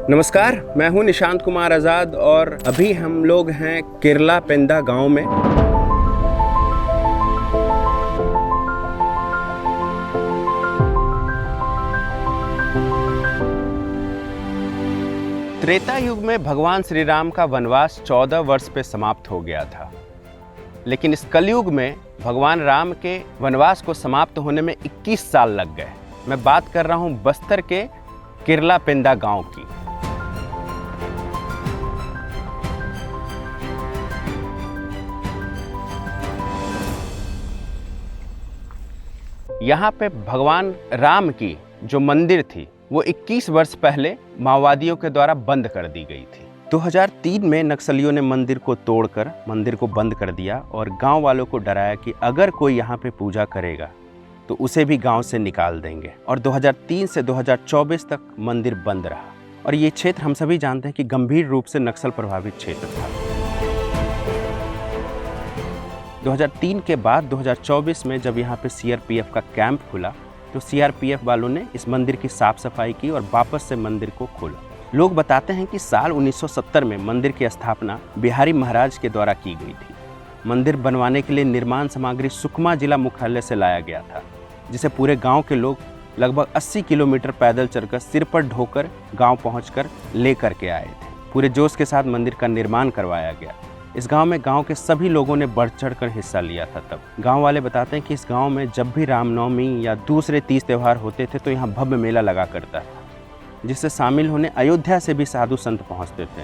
नमस्कार, मैं हूं निशांत कुमार आज़ाद और अभी हम लोग हैं केरला पेंदा गांव में। त्रेता युग में भगवान श्री राम का वनवास 14 वर्ष पे समाप्त हो गया था, लेकिन इस कलयुग में भगवान राम के वनवास को समाप्त होने में 21 साल लग गए। मैं बात कर रहा हूं बस्तर के केरला पेंदा गांव की। यहाँ पे भगवान राम की जो मंदिर थी वो 21 वर्ष पहले माओवादियों के द्वारा बंद कर दी गई थी। 2003 में नक्सलियों ने मंदिर को तोड़कर मंदिर को बंद कर दिया और गांव वालों को डराया कि अगर कोई यहाँ पे पूजा करेगा तो उसे भी गांव से निकाल देंगे। और 2003 से 2024 तक मंदिर बंद रहा। और ये क्षेत्र हम सभी जानते हैं कि गंभीर रूप से नक्सल प्रभावित क्षेत्र था। 2003 के बाद 2024 में जब यहाँ पे सीआरपीएफ का कैंप खुला तो सीआरपीएफ वालों ने इस मंदिर की साफ सफाई की और वापस से मंदिर को खोला। लोग बताते हैं कि साल 1970 में मंदिर की स्थापना बिहारी महाराज के द्वारा की गई थी। मंदिर बनवाने के लिए निर्माण सामग्री सुकमा जिला मुख्यालय से लाया गया था, जिसे पूरे गांव के लोग लगभग 80 किलोमीटर पैदल चलकर सिर पर ढोकर गांव पहुंचकर लेकर के आए थे। पूरे जोश के साथ मंदिर का निर्माण करवाया गया। इस गांव में गांव के सभी लोगों ने बढ़ चढ़ कर हिस्सा लिया था। तब गांव वाले बताते हैं कि इस गांव में जब भी रामनवमी या दूसरे तीज त्यौहार होते थे तो यहाँ भव्य मेला लगा करता था, जिससे शामिल होने अयोध्या से भी साधु संत पहुँचते थे।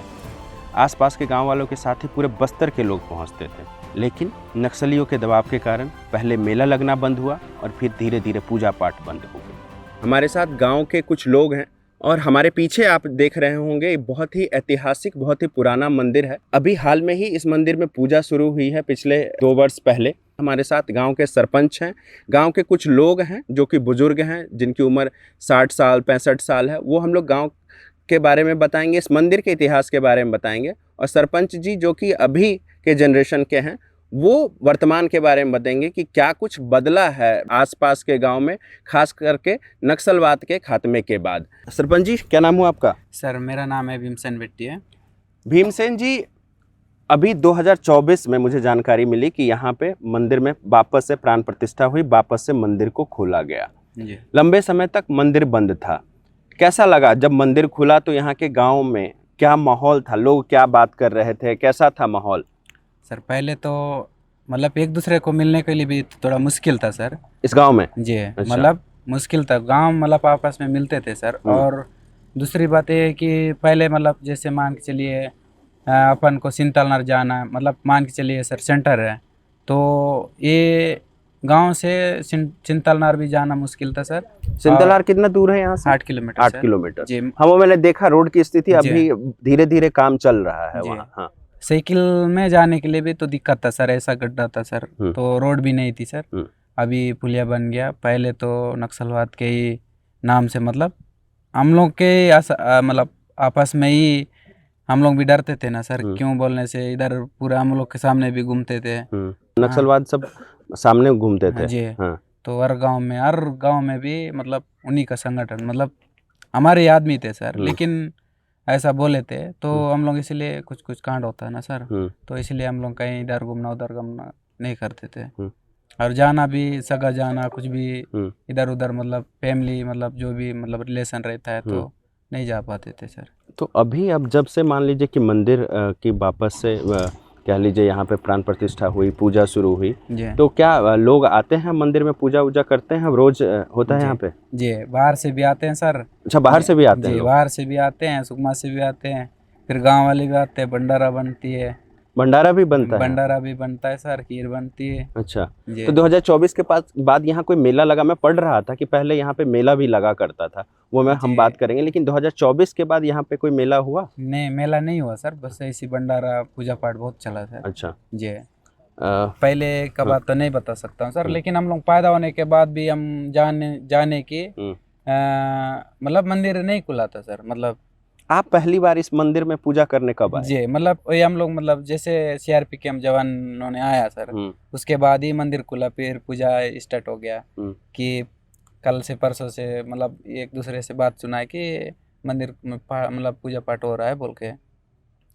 आसपास के गांव वालों के साथ ही पूरे बस्तर के लोग पहुँचते थे। लेकिन नक्सलियों के दबाव के कारण पहले मेला लगना बंद हुआ और फिर धीरे धीरे पूजा पाठ बंद हो गई। हमारे साथ गाँव के कुछ लोग हैं और हमारे पीछे आप देख रहे होंगे बहुत ही ऐतिहासिक, बहुत ही पुराना मंदिर है। अभी हाल में ही इस मंदिर में पूजा शुरू हुई है, पिछले 2 वर्ष पहले। हमारे साथ गांव के सरपंच हैं, गांव के कुछ लोग हैं जो कि बुजुर्ग हैं, जिनकी उम्र 60 साल 65 साल है। वो हम लोग गांव के बारे में बताएंगे, इस मंदिर के इतिहास के बारे में बताएंगे। और सरपंच जी जो कि अभी के जनरेशन के हैं, वो वर्तमान के बारे में बताएंगे कि क्या कुछ बदला है आसपास के गांव में, खास करके नक्सलवाद के खात्मे के बाद। सरपंच जी, क्या नाम हुआ आपका? सर, मेरा नाम है भीमसेन वेट्टी है। भीमसेन जी, अभी 2024 में मुझे जानकारी मिली कि यहाँ पे मंदिर में वापस से प्राण प्रतिष्ठा हुई, वापस से मंदिर को खोला गया। जी। लंबे समय तक मंदिर बंद था। कैसा लगा जब मंदिर खुला? तो यहाँ के गाँव में क्या माहौल था? लोग क्या बात कर रहे थे? कैसा था माहौल? सर, पहले तो मतलब एक दूसरे को मिलने के लिए भी थोड़ा मुश्किल था सर, इस गांव में। जी। अच्छा। मतलब मुश्किल था, गांव मतलब आपस में मिलते थे सर। और दूसरी बात ये है कि पहले मतलब जैसे मान के चलिए अपन को सिंतलनार जाना, मतलब मान के चलिए सर सेंटर है, तो ये गांव से सिंतलनार भी जाना मुश्किल था सर। सिंतलनार कितना दूर है यहाँ से? 8 किलोमीटर 8 सर। किलोमीटर। जी। हाँ, वो मैंने देखा, रोड की स्थिति अभी धीरे धीरे काम चल रहा है वहाँ। हाँ। साइकिल में जाने के लिए भी तो दिक्कत था सर, ऐसा गड्ढा था सर, तो रोड भी नहीं थी सर। अभी पुलिया बन गया। पहले तो नक्सलवाद के ही नाम से मतलब हम लोग के मतलब आपस में ही हम लोग भी डरते थे ना सर, क्यों बोलने से। इधर पूरा हम लोग के सामने भी घूमते थे। नक्सलवाद सब सामने घूमते थे। जी। हाँ। तो हर गांव में भी मतलब उन्हीं का संगठन, मतलब हमारे आदमी थे सर। लेकिन ऐसा बोले थे तो हम लोग इसलिए कुछ कांड होता है ना सर, तो इसलिए हम लोग कहीं इधर घूमना उधर घूमना नहीं करते थे। और जाना भी, सगा जाना कुछ भी इधर उधर, मतलब फैमिली, मतलब जो भी मतलब रिलेशन रहता है तो नहीं जा पाते थे सर। तो अभी अब जब से मान लीजिए कि मंदिर की वापस से कह लीजिए यहाँ पे प्राण प्रतिष्ठा हुई, पूजा शुरू हुई, तो क्या लोग आते हैं मंदिर में, पूजा वूजा करते हैं? रोज होता है यहाँ पे? जी, बाहर से भी आते हैं सर। अच्छा, बाहर से भी आते हैं? बाहर से भी आते हैं, सुकमा से भी आते हैं, फिर गांव वाले भी आते हैं। भंडारा बनती है। भंडारा भी बनता है? भंडारा भी बनता है सर, खीर बनती है। अच्छा। तो 2024 के बाद यहाँ कोई मेला लगा? मैं पढ़ रहा था कि पहले यहाँ पे मेला भी लगा करता था, वो हम बात करेंगे। लेकिन 2024 के बाद यहाँ पे कोई मेला हुआ? नहीं, मेला नहीं हुआ सर, बस ऐसी भंडारा पूजा पाठ बहुत चला सर। अच्छा जी। पहले का बात तो नहीं बता सकता हूँ सर, लेकिन हम लोग पैदा होने के बाद भी हम जाने की मतलब मंदिर नहीं खुला था सर। मतलब आप पहली बार इस मंदिर में पूजा करने कब आए? जी, मतलब वही हम लोग, मतलब जैसे सीआरपी के हम जवानों ने आया सर, उसके बाद ही मंदिर खुला, फिर पूजा स्टार्ट हो गया। कि कल से परसों से मतलब एक दूसरे से बात सुना है कि मंदिर में मतलब पूजा पाठ हो रहा है बोल के।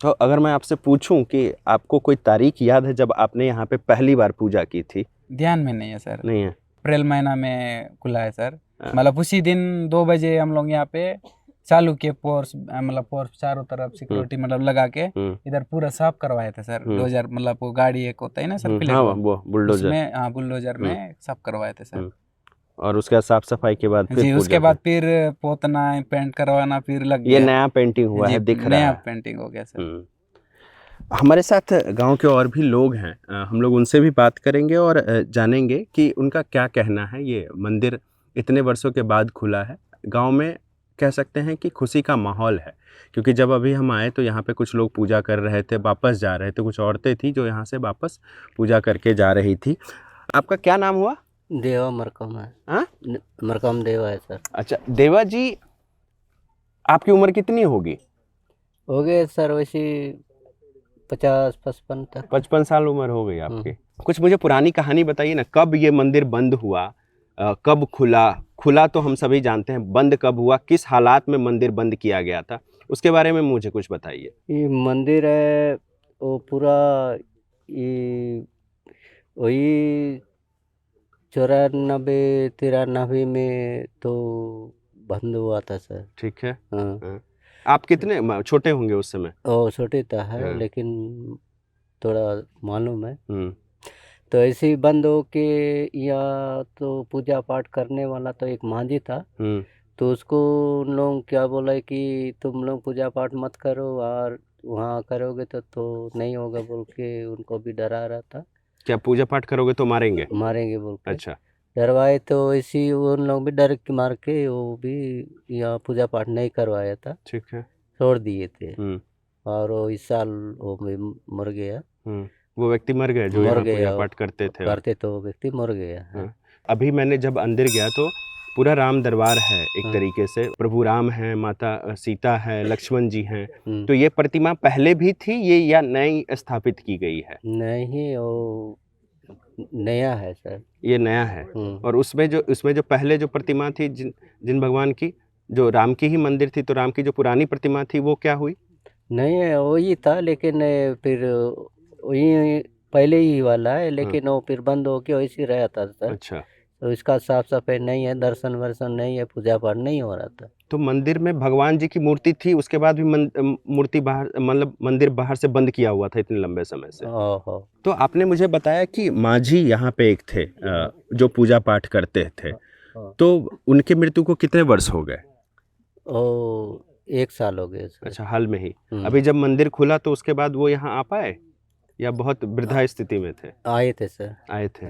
तो अगर मैं आपसे पूछूं कि आपको कोई तारीख याद है जब आपने यहाँ पे पहली बार पूजा की थी? ध्यान में नहीं है सर। नहीं है। अप्रैल महीना में खुला है सर। मतलब उसी दिन 2 बजे हम लोग यहाँ पे चालू किए फोर्स, मतलब फोर्स चारों तरफ सिक्योरिटी मतलब लगा के इधर पूरा साफ करवाए थे सर। 2000 मतलब वो गाड़ी एक होता है ना सर, हाँ, वो बुलडोजर, उसमें, हाँ बुलडोजर में साफ करवाए थे सर। और उसके बाद साफ सफाई के बाद फिर जी, पूजा उसके बाद फिर पोतना पेंट करवाना फिर लग ये गया। नया पेंटिंग हुआ है, दिख रहा नया है। पेंटिंग हो गया सर। हमारे साथ गांव के और भी लोग हैं, हम लोग उनसे भी बात करेंगे और जानेंगे कि उनका क्या कहना है। ये मंदिर इतने वर्षों के बाद खुला है, गांव में कह सकते हैं कि खुशी का माहौल है, क्योंकि जब अभी हम आए तो यहाँ पे कुछ लोग पूजा कर रहे थे, वापस जा रहे थे, कुछ औरतें थी जो यहाँ से वापस पूजा करके जा रही थी। आपका क्या नाम हुआ? देवा मरकम है। हाँ, मरकम देवा है सर। अच्छा देवा जी, आपकी उम्र कितनी होगी? हो गए सर वैसे 50-55 तक। 55 साल उम्र हो गई आपकी। कुछ मुझे पुरानी कहानी बताइए ना, कब ये मंदिर बंद हुआ, कब खुला? खुला तो हम सभी जानते हैं, बंद कब हुआ, किस हालात में मंदिर बंद किया गया था, उसके बारे में मुझे कुछ बताइए। ये मंदिर है वो पूरा ये वही 94-93 में तो बंद हुआ था सर। ठीक है। हाँ। आप कितने छोटे होंगे उस समय? ओ छोटे था है, लेकिन थोड़ा मालूम है। तो ऐसे ही बंद हो के, या तो पूजा पाठ करने वाला तो एक मांझी था, तो उसको उन लोग क्या बोला है कि तुम लोग पूजा पाठ मत करो और वहाँ करोगे तो नहीं होगा बोल के उनको भी डरा रहा था। क्या पूजा पाठ करोगे तो मारेंगे बोल के अच्छा, डरवाए, तो इसी उन लोग भी डर के मार के वो भी यहाँ पूजा पाठ नहीं करवाया था। ठीक है, छोड़ दिए थे। और वो इस साल वो मर गया। वो व्यक्ति मर गए जो यहाँ पूजा पाठ करते थे तो वो व्यक्ति मर गया है। अभी मैंने जब अंदर गया तो पूरा राम दरबार है, एक तरीके से प्रभु राम है, माता सीता है, लक्ष्मण जी हैं। तो ये प्रतिमा पहले भी थी ये या नई स्थापित की गई है? नहीं, वो नया है सर। ये नया है। और उसमें जो पहले जो प्रतिमा थी, जिन भगवान की, जो राम की ही मंदिर थी, तो राम की जो पुरानी प्रतिमा थी वो क्या हुई? नहीं, वही था, लेकिन फिर वही पहले ही वाला है, लेकिन वो फिर बंद हो के वैसे रहा था सर। अच्छा, तो इसका साफ सफाई नहीं है, दर्शन वर्शन नहीं है, पूजा पाठ नहीं हो रहा था। तो मंदिर में भगवान जी की मूर्ति थी, उसके बाद भी मूर्ति बाहर, मतलब मंदिर बाहर से बंद किया हुआ था इतने लंबे समय से। तो आपने मुझे बताया कि माझी यहाँ पे एक थे जो पूजा पाठ करते थे, तो उनके मृत्यु को कितने वर्ष हो गए? 1 साल हो गए। अच्छा, हाल में ही। अभी जब मंदिर खुला तो उसके बाद वो यहाँ आ पाए या बहुत वृद्धा स्थिति में थे? आए थे सर। आए थे।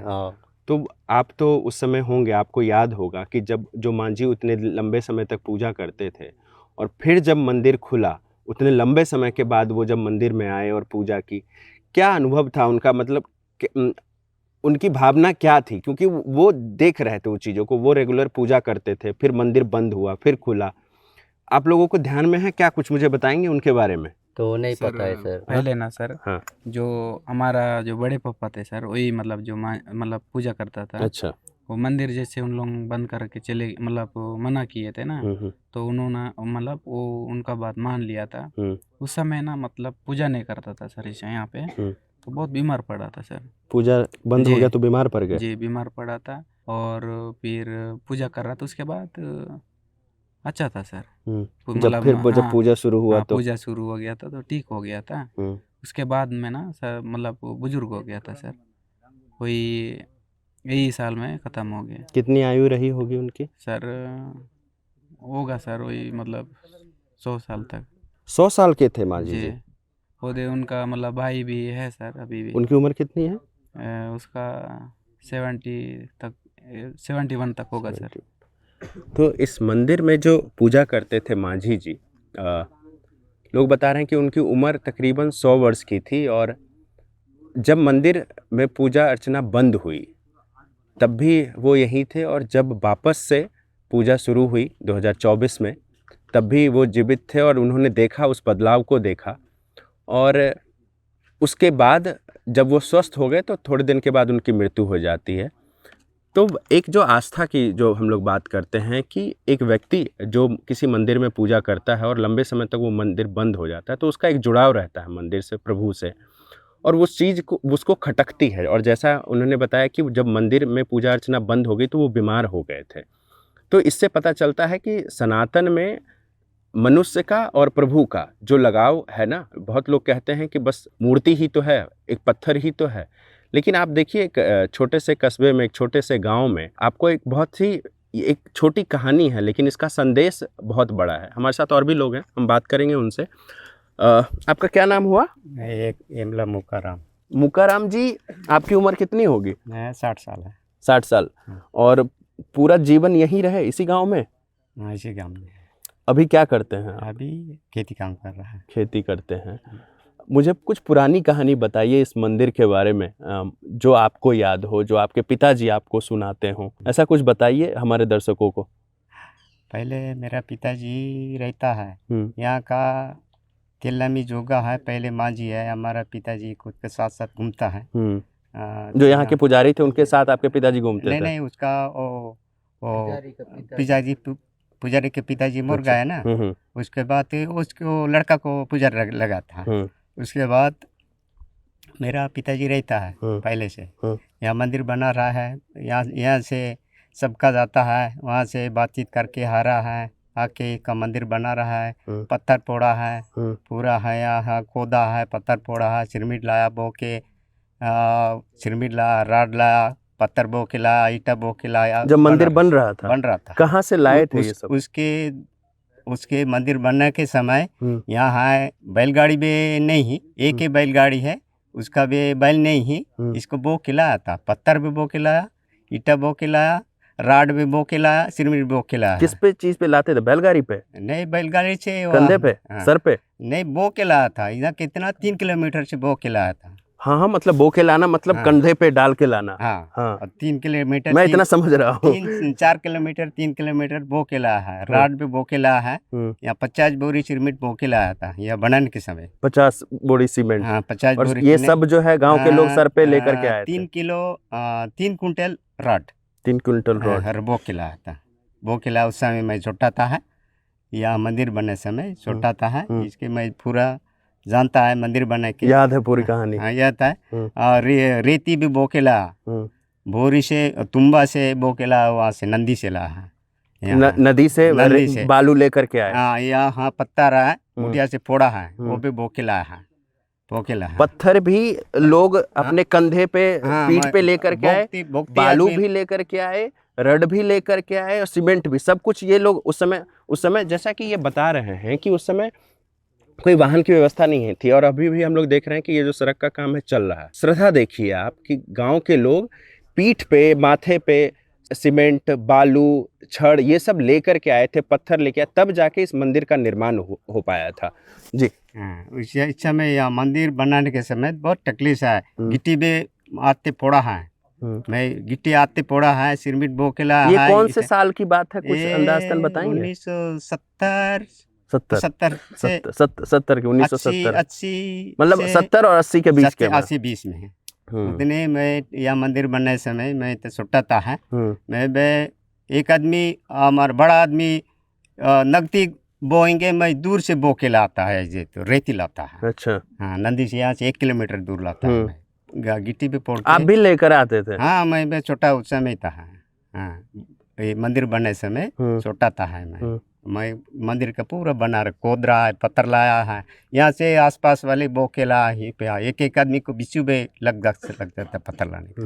तो आप तो उस समय होंगे, आपको याद होगा कि जब जो मांझी उतने लंबे समय तक पूजा करते थे और फिर जब मंदिर खुला उतने लंबे समय के बाद वो जब मंदिर में आए और पूजा की, क्या अनुभव था उनका? मतलब उनकी भावना क्या थी? क्योंकि वो देख रहे थे उन चीज़ों को, वो रेगुलर पूजा करते थे, फिर मंदिर बंद हुआ, फिर खुला। आप लोगों को ध्यान में है क्या? कुछ मुझे बताएंगे उनके बारे में? तो नहीं पता है सर। पहले ना सर, हाँ, जो हमारा जो बड़े पापा थे सर, वही मतलब जो मतलब पूजा करता था। अच्छा, वो मंदिर जैसे उन लोग बंद करके चले, मतलब मना किए थे ना, तो उन्होंने मतलब वो उनका बात मान लिया था। उस समय ना मतलब पूजा नहीं करता था सर इस यहाँ पे, तो बहुत बीमार पड़ा था सर। पूजा बंद हो गया तो बीमार पड़ गए? जी, बीमार पड़ा था और फिर पूजा कर रहा था, उसके बाद अच्छा था सर। जब फिर जब पूजा शुरू हुआ तो पूजा शुरू हो गया था तो ठीक हो गया था। उसके बाद में ना सर मतलब बुजुर्ग हो गया था सर, वही यही साल में ख़त्म हो गया। कितनी आयु रही होगी उनकी? सर होगा सर वही मतलब 100 साल तक। 100 साल के थे माझी जी? खुद उनका मतलब भाई भी है सर अभी भी। उनकी उम्र कितनी है? उसका 71 तक होगा सर। तो इस मंदिर में जो पूजा करते थे माझी जी, लोग बता रहे हैं कि उनकी उम्र तकरीबन 100 वर्ष की थी, और जब मंदिर में पूजा अर्चना बंद हुई तब भी वो यहीं थे, और जब वापस से पूजा शुरू हुई 2024 में तब भी वो जीवित थे, और उन्होंने देखा, उस बदलाव को देखा। और उसके बाद जब वो स्वस्थ हो गए तो थोड़े दिन के बाद उनकी मृत्यु हो जाती है। तो एक जो आस्था की जो हम लोग बात करते हैं कि एक व्यक्ति जो किसी मंदिर में पूजा करता है और लंबे समय तक वो मंदिर बंद हो जाता है तो उसका एक जुड़ाव रहता है मंदिर से, प्रभु से, और उस चीज़ को उसको खटकती है। और जैसा उन्होंने बताया कि जब मंदिर में पूजा अर्चना बंद हो गई तो वो बीमार हो गए थे। तो इससे पता चलता है कि सनातन में मनुष्य का और प्रभु का जो लगाव है ना, बहुत लोग कहते हैं कि बस मूर्ति ही तो है, एक पत्थर ही तो है, लेकिन आप देखिए एक छोटे से कस्बे में, एक छोटे से गांव में आपको एक बहुत ही एक छोटी कहानी है, लेकिन इसका संदेश बहुत बड़ा है। हमारे साथ और भी लोग हैं, हम बात करेंगे उनसे। आपका क्या नाम हुआ? एक एमला मुकाराम। मुकाराम जी, आपकी उम्र कितनी होगी? 60 साल है। 60 साल। और पूरा जीवन यहीं रहे इसी गांव में? हाँ, इसी गांव में। अभी क्या करते हैं आप? अभी खेती काम कर रहा है। खेती करते हैं। मुझे कुछ पुरानी कहानी बताइए इस मंदिर के बारे में, जो आपको याद हो, जो आपके पिताजी आपको सुनाते हों, ऐसा कुछ बताइए हमारे दर्शकों को। पहले मेरा पिताजी रहता है यहाँ का तेलामी जोगा है, पहले माँ जी है, हमारा पिताजी खुद के साथ साथ घूमता है। जो यहाँ के पुजारी थे उनके साथ आपके पिताजी घूमते थे? नहीं, उसका वो पुजारी के पिताजी मर गए ना, उसके बाद उसको लड़का को पुजारी लगा था। उसके बाद मेरा पिताजी रहता है पहले से, यहाँ मंदिर बना रहा है, यहाँ से सबका जाता है, वहाँ से बातचीत करके आ रहा है, आके का मंदिर बना रहा है, पत्थर फोड़ा है पूरा है, यहाँ खोदा है, पत्थर फोड़ा है, सिरमिट लाया बो के, सिरमिट लाया, राड लाया, पत्थर बो के लाया, ईटा बो के लाया। जब मंदिर बन रहा था कहाँ से लाए थे ये सब? उसके मंदिर बनने के समय यहाँ है बैलगाड़ी भी नहीं, एक ही बैलगाड़ी है, उसका भी बैल नहीं ही, इसको बो के लाया था, पत्थर भी बो के लाया, ईटा बो के लाया, राड भी बो के लाया, सिरमिट बो के लाया। किस पे चीज पे लाते थे? बैलगाड़ी पे? नहीं, बैलगाड़ी से, कंधे पे? सर पे? नहीं, बो के लाया था, यहाँ कितना 3 किलोमीटर से बो के लाया था। हाँ, मतलब बो के लाना मतलब कंधे पे डाल के लाना। हाँ। 3 किलोमीटर, मैं इतना समझ रहा हूँ। 4 किलोमीटर 3 किलोमीटर बो के लाया है, राड भी बो के लाया है, या 50 बोरी सिरमिट बो के लाया था यह बनाने के समय। 50 बोरी सीमेंट? हाँ, 50 बोरी। ये सब जो है गांव के लोग सर पे लेकर के आए थे? 3 कुंटल राड। 3 कुंटल राड बो के लाया था। बो के लाया उस समय मैं छोटा था है, यह मंदिर बने समय छोटा था है, इसके मैं पूरा जानता है मंदिर बने के, याद है पूरी कहानी? हाँ, याद है। और रेती भी बो के लाया, भोरी से, तुम्बा से बो के लाया, वहाँ से नंदी से लाया है, नदी से बालू लेकर के आए। हाँ, यहाँ पत्थर है, मुठिया से फोड़ा है, वो भी बो के लाया है, बो के लाया। पत्थर भी लोग अपने कंधे पे, पीठ पे लेकर के आए, बालू भी लेकर के आए, रड भी लेकर के आए, और सीमेंट भी, सब कुछ ये लोग उस समय जैसा कि ये बता रहे हैं कि उस समय कोई वाहन की व्यवस्था नहीं थी, और अभी भी हम लोग देख रहे हैं कि ये जो सड़क का काम है चल रहा है। श्रद्धा देखिए आप कि गांव के लोग पीठ पे, माथे पे सीमेंट, बालू, छड़ ये सब लेकर के आए थे, पत्थर लेके आए, तब जाके इस मंदिर का निर्माण हो पाया था। जी। इस समय यह मंदिर बनाने के समय बहुत तकलीफ है, गिट्टी भी आते फोड़ा है, मैं गिट्टी आते फोड़ा है, सिरमिट बो के लाया है। ये कौन से साल की बात है, कुछ अंदाज़न बताएंगे? 1970 के 1970 80 मतलब 70 और 80 के बीच के 80-20 में उतने में यह मंदिर बनने समय मैं तो छोटा था है, मैं एक आदमी हमारा बड़ा आदमी नगदी बोएंगे, मैं दूर से बो के लाता है, ये तो रेती लाता है। अच्छा। हाँ, नंदी से यहाँ से 1 किलोमीटर दूर लाता है, गिट्टी भी फोड़। आप भी लेकर आते थे? हाँ, मैं छोटा उस समय था। हाँ, ये मंदिर बनने समय छोटा था है, मैं मंदिर का पूरा बना रहा, खोद रहा है, पत्थर लाया है, यहाँ से आसपास वाले बोके लाया ही पे, एक आदमी को बिचू में लग जाता था पत्थर लाने का।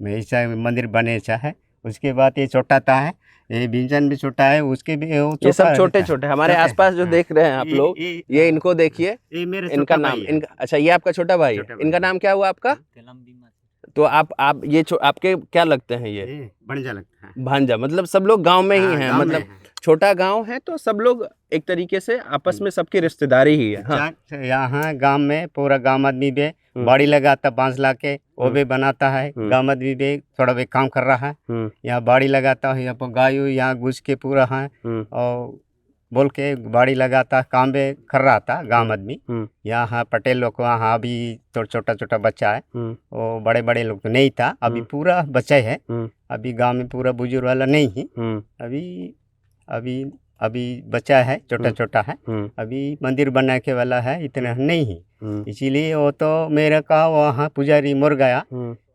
मैं ऐसा मंदिर बने चाहे, उसके बाद ये छोटा था है, ये बिंजन भी छोटा है, उसके भी ये सब छोटे छोटे हमारे आसपास जो देख रहे हैं आप लोग, ये इनको देखिए, इनका नाम, अच्छा ये आपका छोटा भाई है, इनका नाम क्या हुआ आपका? तो आप ये आपके क्या लगते हैं? ये भांजा लगता है। भांजा मतलब सब लोग गांव में ही हैं, मतलब छोटा गांव है तो सब लोग एक तरीके से आपस में सबकी रिश्तेदारी ही है। हाँ। यहाँ गांव में पूरा गांव आदमी भी बाड़ी लगाता, बांस ला के वो भी बनाता है, गांव आदमी भी थोड़ा भी काम कर रहा है, यहाँ बाड़ी लगाता है, यहाँ पर गाय यहाँ घुस के पूरा है और बोल के बाड़ी लगाता, काम भी कर रहा था गांव आदमी। यहाँ पटेल लोग वहाँ भी छोटा छोटा बच्चा है, वो बड़े बड़े लोग तो नहीं था, अभी पूरा बच्चा है, अभी गांव में पूरा बुजुर्ग वाला नहीं है। अभी अभी अभी बच्चा है, छोटा छोटा है। अभी मंदिर बना के वाला है, इतना नहीं है। इसीलिए वो तो मेरे का वहाँ पुजारी मर गया,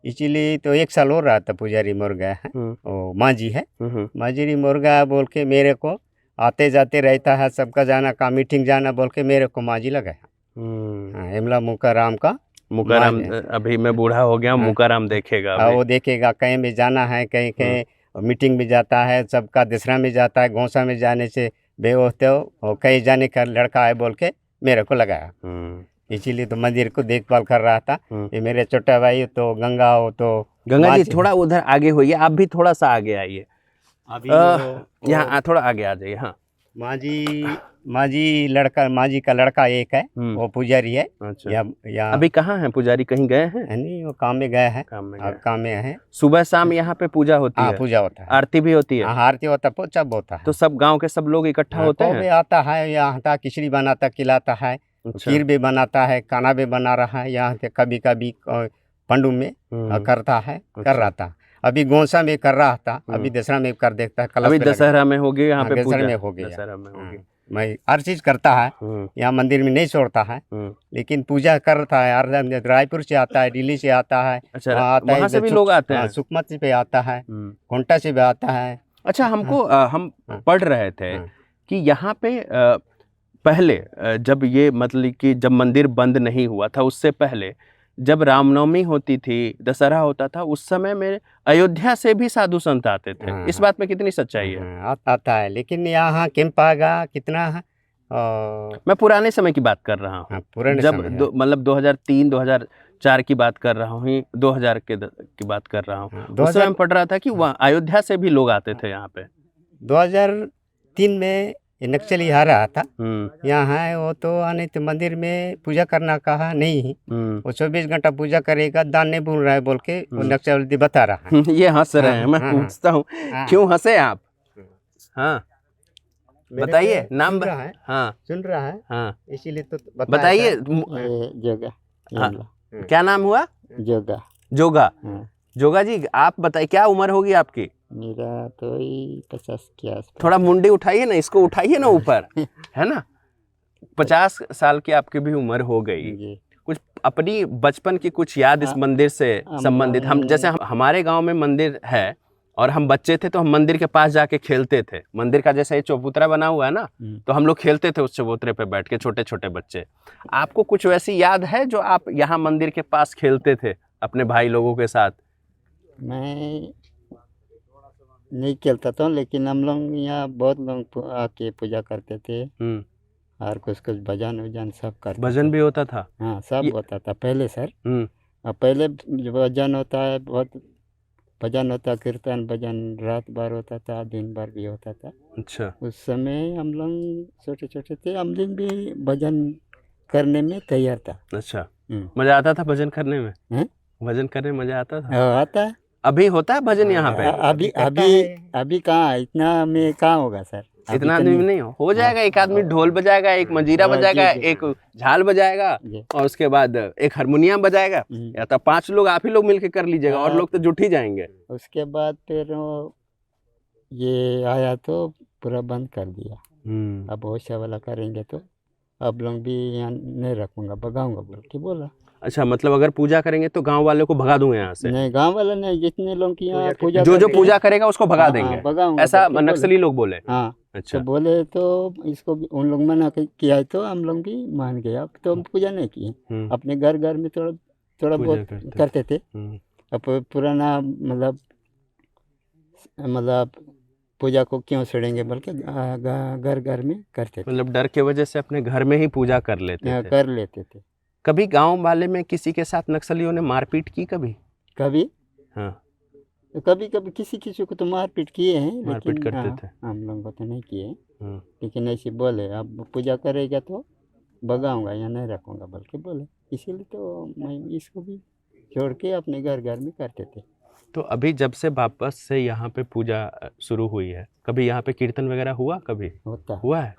इसीलिए तो 1 साल हो रहा था पुजारी मर गया है। वो मांझी है, मांझी मर गया बोल के मेरे को आते जाते रहता है, सबका जाना का मीटिंग जाना बोल के मेरे को मांझी लगाया। हेमला मुकाराम का मुकाराम। अभी मैं बूढ़ा हो गया, मुकाराम देखेगा। वो देखेगा, कहीं भी जाना है, कहीं कहीं मीटिंग में जाता है, सबका दसरा में जाता है, गौसा में जाने से बेहोते हो, कहीं जाने का लड़का है बोल के मेरे को लगाया। इसीलिए तो मंदिर को देखभाल कर रहा था। ये मेरे छोटा भाई तो गंगा हो, तो गंगा जी थोड़ा उधर आगे होइए, आप भी थोड़ा सा आगे आइए, यहाँ थोड़ा आगे आ जाइए। हाँ, मांझी का लड़का एक है, वो पुजारी है। अच्छा। या अभी कहाँ है पुजारी, कहीं गए हैं? नहीं, वो काम में गए हैं। काम में है। सुबह शाम यहाँ पे पूजा होती है? पूजा होता है, आरती भी होती है? आरती होता है, सब होता है। तो सब गांव के सब लोग इकट्ठा होते हैं? आता है यहाँ था, खिचड़ी बनाता खिलाता है। अच्छा। खीर भी बनाता है, खाना भी बना रहा है यहाँ के, कभी कभी पंडू में करता है। अच्छा। कर रहा था, अभी गौसा में कर रहा था, अभी दशहरा में कर देता है। अभी दशहरा में होगी यहाँ पे दशहरा में हो गया। मैं हर चीज करता है यहाँ मंदिर में, नहीं छोड़ता है, लेकिन पूजा करता है। रायपुर से आता है, दिल्ली से आता है। अच्छा, वहाँ से भी लोग आते हैं? सुकमा से भी आता है, कोंटा से भी आता है। अच्छा, हमको हम पढ़ रहे थे कि यहाँ पे पहले जब ये मतलब कि जब मंदिर बंद नहीं हुआ था, उससे पहले जब रामनवमी होती थी, दशहरा होता था, उस समय में अयोध्या से भी साधु संत आते थे। इस बात में कितनी सच्चाई है? आता है, लेकिन यहाँ कैंपागा कितना है। मैं पुराने समय की बात कर रहा हूँ, जब मतलब 2003 2004 की बात कर रहा हूँ, 2000 की बात कर रहा हूँ। उस समय पढ़ रहा था कि वहाँ अयोध्या से भी लोग आते थे यहाँ पे। 2003 में नक्सली आ रहा था यहाँ है, वो तो आने तो मंदिर में पूजा करना कहा नहीं है। वो 24 घंटा पूजा करेगा, दान नहीं भूल रहा है बोल के वो नक्सली बता रहा है। ये हंस रहे हैं, मैं पूछता हूँ क्यों हंसे आप? हाँ बताइए, नाम है। हाँ सुन रहा है। हाँ इसीलिए तो बताइए। जोगा। क्या नाम हुआ? जोगा। जोगा। जोगा जी, आप बताइए क्या उम्र होगी आपकी? मेरा तो 50 के आसपास। थोड़ा मुंडी उठाइए ना, इसको उठाइए ना ऊपर, है ना। 50 साल की आपकी भी उम्र हो गई। कुछ अपनी बचपन की कुछ याद इस मंदिर से संबंधित? हम जैसे हमारे गांव में मंदिर है और हम बच्चे थे तो हम मंदिर के पास जाके खेलते थे। मंदिर का जैसे ये चबूतरा बना हुआ है ना, तो हम लोग खेलते थे उस चबूतरे पे बैठ के, छोटे छोटे बच्चे। आपको कुछ वैसी याद है जो आप यहाँ मंदिर के पास खेलते थे अपने भाई लोगों के साथ? मैं नहीं खेलता था, लेकिन हम लोग यहाँ बहुत लोग आके पूजा करते थे और कुछ भजन वजन सब करते। भजन भी होता था? हाँ, सब होता था पहले सर। अब पहले जो भजन होता है, बहुत भजन होता, कीर्तन भजन रात भर होता था, दिन भर भी होता था। अच्छा। उस समय हम लोग छोटे छोटे थे, हम लोग भी भजन करने में तैयार था। अच्छा, मजा आता था भजन करने में? भजन करने में मजा आता था? आता है। अभी होता है भजन यहाँ पे? अभी कहाँ, इतना में कहाँ होगा सर? इतना आदमी नहीं हो जाएगा। एक आदमी ढोल बजाएगा, एक मंजीरा बजाएगा, एक झाल बजाएगा और उसके बाद एक हारमोनियम बजाएगा, या तो 5 लोग आप ही लोग मिलके कर लीजिएगा, और लोग तो जुट ही जाएंगे। उसके बाद फिर ये आया तो पूरा बंद कर दिया। अब होशा वाला करेंगे तो अब लोग भी यहाँ नहीं रखूंगा, भगाऊंगा बोल के बोला। अच्छा, मतलब अगर पूजा करेंगे तो गांव वाले को भगा दूंगे यहाँ से? नहीं, गांव वाला नहीं, जितने लोग की यहाँ पूजा जो पूजा करेगा उसको भगा देंगे, ऐसा नक्सली लोग बोले? हाँ। अच्छा। तो बोले तो इसको भी उन लोग मना किया है, तो हम लोग भी मान गए। अब तो हम पूजा नहीं किए, अपने घर घर में थोड़ा बहुत करते थे। अब पुराना मतलब पूजा को क्यों छोड़ेंगे बोल के घर घर में करते थे। मतलब डर के वजह से अपने घर में ही पूजा कर लेते थे। कभी गांव वाले में किसी के साथ नक्सलियों ने मारपीट की कभी? हाँ, कभी किसी को तो मारपीट किए हैं, मारपीट करते थे। हम लोग को तो नहीं किए, लेकिन ऐसे बोले अब पूजा करेगा तो भगाऊंगा या नहीं रखूंगा बोल के बोले। इसीलिए तो मैं इसको भी छोड़ के अपने घर घर में करते थे। तो अभी जब से वापस से यहाँ पे पूजा शुरू हुई है, कभी यहाँ पे कीर्तन वगैरह हुआ? कभी हुआ है?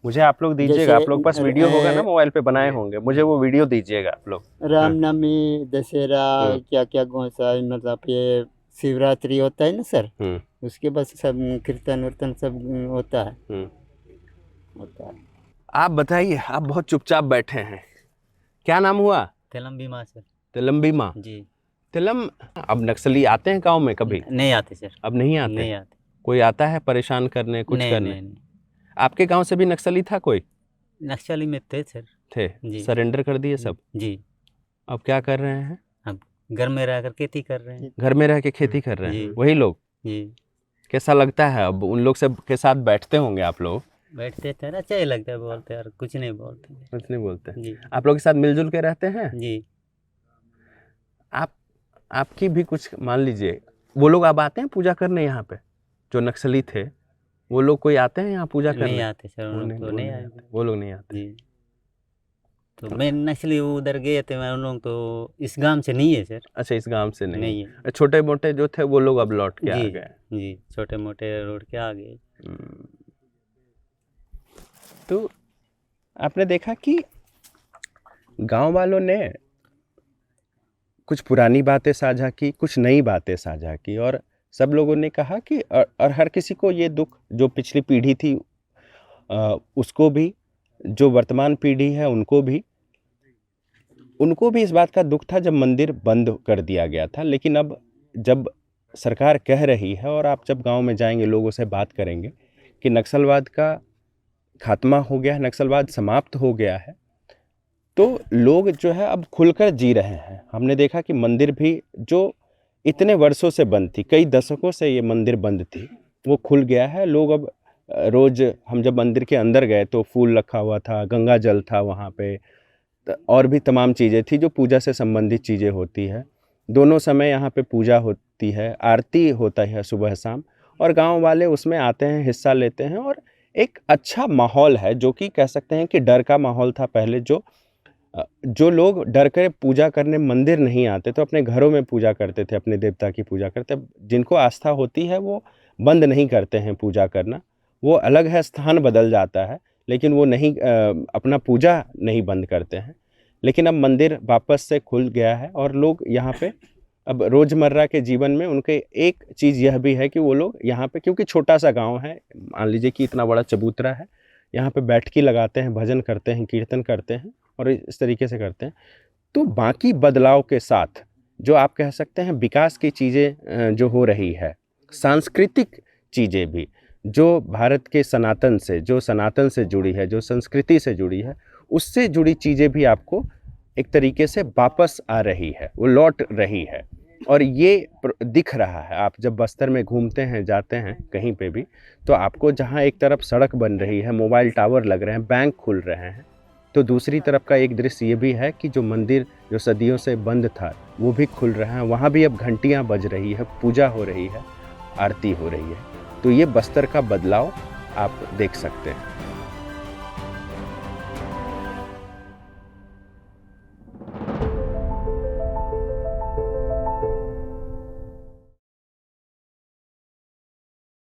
मुझे आप लोग दीजिएगा, आप लोग पास वीडियो होगा ना, मोबाइल पे बनाए होंगे, मुझे वो वीडियो दीजिएगा आप लोग। रामनवमी, दशहरा, क्या क्या गोसाई, मतलब ये शिवरात्रि होता है ना सर, उसके बाद सब कीर्तन उर्तन सब होता है। आप बताइए, आप बहुत चुपचाप बैठे हैं, क्या नाम हुआ? तेलम्बी माँ सर। तेलम्बी माँ जी। तेलम, अब नक्सली आते हैं गांव में कभी? नहीं आते सर। अब नहीं आते? नहीं आते। कोई आता है परेशान करने, कुछ नहीं, करने? नहीं। आपके गांव से भी नक्सली था कोई? नक्सली में थे सर। थे? जी। सरेंडर कर दिए सब? जी। अब क्या कर रहे हैं? अब घर में रहकर खेती कर रहे हैं। घर में रह के खेती कर रहे हैं जी। वही लोग? जी। कैसा लगता है? अब उन लोग से के साथ बैठते होंगे आप लोग? बैठते थे, अच्छा ही लगता है, बोलते यार कुछ नहीं बोलते। कुछ नहीं बोलते? जी। आप लोग के साथ मिलजुल के रहते हैं? जी। आपकी भी कुछ, मान लीजिए वो लोग अब आते हैं पूजा करने यहाँ पे, जो नक्सली थे वो लोग कोई आते हैं यहाँ पूजा करने? नहीं आते सर, वो लोग तो नहीं आए। वो लोग नहीं आते। जी। तो मैं नक्सली उधर गए थे, मैं उन लोग तो इस गांव से नहीं है सर। अच्छा, इस गांव से नहीं है। छोटे मोटे जो थे वो लोग अब लौट के आ गए? जी, छोटे मोटे रोड के आ गए। तो आपने देखा कि गांव वालों ने कुछ पुरानी बातें साझा की, कुछ नई बातें साझा की, और सब लोगों ने कहा कि और हर किसी को ये दुख, जो पिछली पीढ़ी थी उसको भी, जो वर्तमान पीढ़ी है उनको भी इस बात का दुख था जब मंदिर बंद कर दिया गया था। लेकिन अब जब सरकार कह रही है, और आप जब गांव में जाएंगे लोगों से बात करेंगे कि नक्सलवाद का खात्मा हो गया है, नक्सलवाद समाप्त हो गया है, तो लोग जो है अब खुलकर जी रहे हैं। हमने देखा कि मंदिर भी जो इतने वर्षों से बंद थी, कई दशकों से ये मंदिर बंद थी, वो खुल गया है। लोग अब रोज़, हम जब मंदिर के अंदर गए तो फूल रखा हुआ था, गंगा जल था वहाँ पे, और भी तमाम चीज़ें थी जो पूजा से संबंधित चीज़ें होती है। दोनों समय यहाँ पे पूजा होती है, आरती होता है सुबह शाम, और गांव वाले उसमें आते हैं, हिस्सा लेते हैं, और एक अच्छा माहौल है, जो कि कह सकते हैं कि डर का माहौल था पहले। जो लोग डर कर पूजा करने मंदिर नहीं आते तो अपने घरों में पूजा करते थे, अपने देवता की पूजा करते। जिनको आस्था होती है वो बंद नहीं करते हैं पूजा करना, वो अलग है, स्थान बदल जाता है, लेकिन वो नहीं अपना पूजा नहीं बंद करते हैं। लेकिन अब मंदिर वापस से खुल गया है, और लोग यहाँ पे अब रोज़मर्रा के जीवन में उनके एक चीज़ यह भी है कि वो लोग यहाँ पे, क्योंकि छोटा सा गांव है, मान लीजिए कि इतना बड़ा चबूतरा है, यहाँ पे बैठकी लगाते हैं, भजन करते हैं, कीर्तन करते हैं, और इस तरीके से करते हैं। तो बाकी बदलाव के साथ जो आप कह सकते हैं विकास की चीज़ें जो हो रही है, सांस्कृतिक चीज़ें भी जो भारत के सनातन से जुड़ी है, जो संस्कृति से जुड़ी है, उससे जुड़ी चीज़ें भी आपको एक तरीके से वापस आ रही है, वो लौट रही है। और ये दिख रहा है, आप जब बस्तर में घूमते हैं, जाते हैं कहीं पे भी, तो आपको जहाँ एक तरफ सड़क बन रही है, मोबाइल टावर लग रहे हैं, बैंक खुल रहे हैं, तो दूसरी तरफ का एक दृश्य ये भी है कि जो मंदिर जो सदियों से बंद था वो भी खुल रहा है, वहाँ भी अब घंटियाँ बज रही है, पूजा हो रही है, आरती हो रही है। तो ये बस्तर का बदलाव आप देख सकते हैं।